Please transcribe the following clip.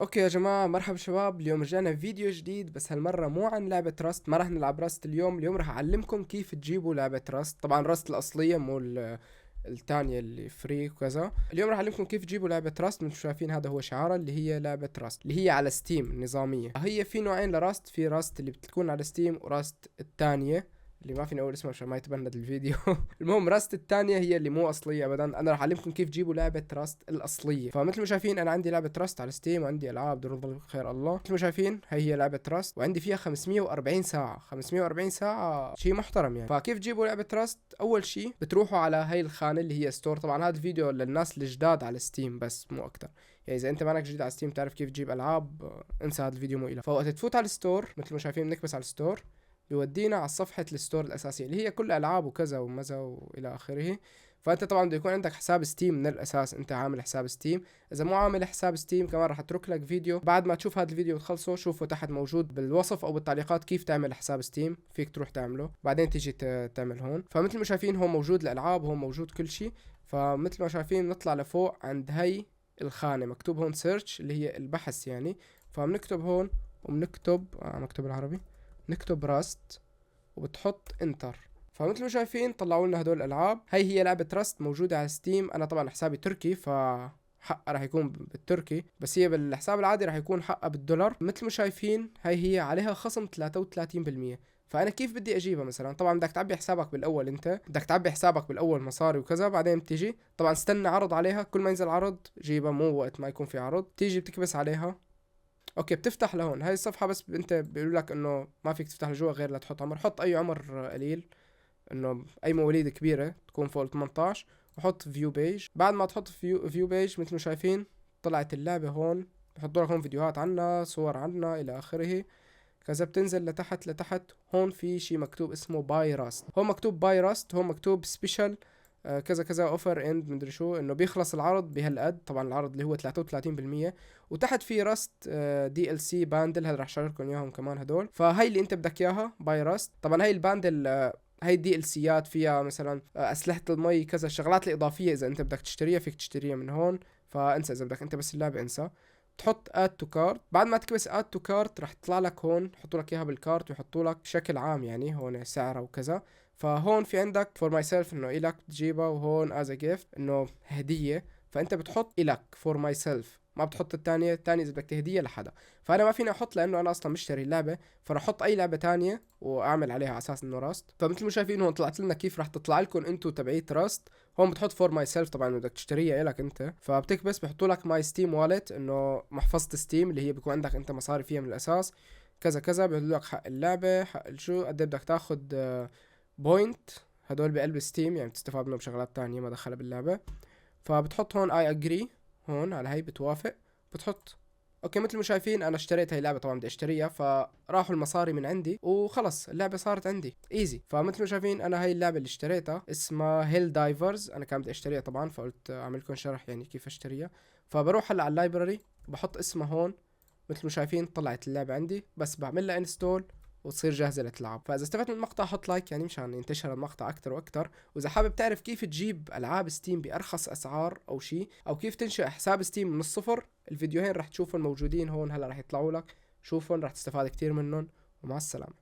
اوكي يا جماعة، مرحبا شباب. اليوم رجعنا فيديو جديد، بس هالمرة مو عن لعبة راست. ما راح نلعب راست اليوم راح اعلمكم كيف تجيبوا لعبة راست. طبعا راست الاصلية مو الثانية اللي فري وكذا. اليوم راح اعلمكم كيف تجيبوا لعبة راست. مثل شايفين هذا هو شعارها اللي هي لعبة راست، اللي هي على ستيم نظامية. هي في نوعين لراست، في راست اللي بتكون على ستيم وراست الثانية اللي ما فيني اقول اسمها عشان ما يتبند الفيديو. المهم راست الثانية هي اللي مو اصلية ابدا. انا راح اعلمكم كيف تجيبوا لعبة راست الاصلية. فمثل ما شايفين انا عندي لعبة راست على ستيم، وعندي العاب دور الظل خير الله. مثل ما شايفين هي لعبة راست، وعندي فيها 540 ساعة. 540 ساعة شيء محترم يعني. فكيف تجيبوا لعبة راست؟ اول شيء بتروحوا على هاي الخانة اللي هي ستور. طبعا هذا الفيديو للناس الجداد على ستيم بس مو اكتر. يعني اذا انت مانك جديد على ستيم تعرف كيف تجيب العاب، انسى هذا الفيديو مو إلك. فوقت تفوت على الستور مثل ما شايفين بنكبس على الستور، بيودينا على صفحة الستور الأساسية اللي هي كل ألعاب وكذا ومزا وإلى آخره. فأنت طبعا بده يكون عندك حساب ستيم من الأساس، أنت عامل حساب ستيم. إذا مو عامل حساب ستيم كمان راح أترك لك فيديو بعد ما تشوف هذا الفيديو وتخلصه، شوفه تحت موجود بالوصف أو بالتعليقات كيف تعمل حساب ستيم. فيك تروح تعمله بعدين تيجي تعمل هون. فمثل ما شايفين هون موجود الألعاب، هون موجود كل شيء. فمثل ما شايفين نطلع لفوق عند هي الخانة مكتوب هون سيرش اللي هي البحث يعني. فبنكتب هون وبنكتب مكتوب بالعربي، نكتب راست وبتحط انتر. فمثل ما شايفين طلعوا لنا هدول الالعاب. هي لعبه راست موجوده على ستيم. انا طبعا حسابي تركي حقها راح يكون بالتركي، بس هي بالحساب العادي راح يكون حقها بالدولار. مثل ما شايفين هي عليها خصم 33%. فانا كيف بدي اجيبها؟ مثلا طبعا بدك تعبي حسابك بالاول، انت بدك تعبي حسابك بالاول مصاري وكذا، بعدين بتيجي طبعا استنى عرض عليها. كل ما ينزل عرض جيبها، مو وقت ما يكون في عرض تيجي بتكبس عليها. اوكي بتفتح لهون هاي الصفحه، بس انت بيقولوا لك انه ما فيك تفتح لجوا غير لتحط عمر. حط اي عمر قليل، انه اي مواليد كبيره تكون فوق ال 18. وحط فيو بيج. بعد ما تحط فيو بيج مثل ما شايفين طلعت اللعبه هون. بحطوا لك هون فيديوهات عنا، صور عنا الى اخره. كذا بتنزل لتحت هون في شيء مكتوب اسمه باي راست. هون مكتوب باي راست، هون مكتوب سبيشال كذا كذا اوفر اند مدري شو، انه بيخلص العرض بهالقد. طبعا العرض اللي هو 33%. وتحت في راست دي ال سي باندل، هذا راح شارككم اياهم كمان هدول. فهي اللي انت بدك اياها باي راست. طبعا هي الباندل هاي الدي ال سيات فيها مثلا اسلحه المي كذا، الشغلات الاضافيه اذا انت بدك تشتريها فيك تشتريها من هون. فانسى اذا بدك انت بس اللعبه انسى. تحط اد تو كارت. بعد ما تكبس اد تو كارت رح تطلع لك هون، يحطوا لك اياها بالكارت ويحطوا لك بشكل عام يعني هون سعرها وكذا. فهون في عندك فور ماي سيلف انه الك تجيبها، وهون از جيفت انه هديه. فانت بتحط الك فور ماي سيلف، ما بتحط الثانيه اذا بدك هديه لحدا. فانا ما فيني احط لانه انا اصلا مشتري اللعبه. فراح احط اي لعبه تانية واعمل عليها على اساس انه راست. فمثل ما شايفين هون طلعت لنا كيف راح تطلع لكم انتم تبعيت راست. هون بتحط فور ماي سيلف طبعا بدك تشتريها الك انت. فبتكبس بحطوا لك ماي ستيم والت، انه محفظه ستيم اللي هي بيكون عندك انت مصاري فيها من الاساس. كذا كذا بيقول لك حق اللعبه، حق شو قد بدك تاخذ بوينت. هدول بقلب ستيم يعني بتستفاد منهم بشغلات تانية ما دخلها باللعبة. فبتحط هون اي اجري، هون على هي بتوافق. بتحط اوكي. مثل ما شايفين انا اشتريت هاي اللعبة، طبعا بدي اشتريها. فراحوا المصاري من عندي وخلص اللعبة صارت عندي ايزي. فمثل ما شايفين انا هاي اللعبة اللي اشتريتها اسمها هيل دايفرز. انا كان بدي اشتريها طبعا، فقلت اعمل لكم شرح يعني كيف اشتريها. فبروح هلا على اللايبراري بحط اسمها هون. مثل ما شايفين طلعت اللعبة عندي، بس بعمل لها انستول وتصير جاهزة لتلعب. فإذا استفدت من المقطع حط لايك يعني مشان ينتشر المقطع أكتر وأكتر. وإذا حابب تعرف كيف تجيب ألعاب ستيم بأرخص أسعار أو شيء، أو كيف تنشئ حساب ستيم من الصفر، الفيديوهين رح تشوفهم موجودين هون هلا رح يطلعوا لك. شوفهم رح تستفاد كتير منهم. ومع السلامة.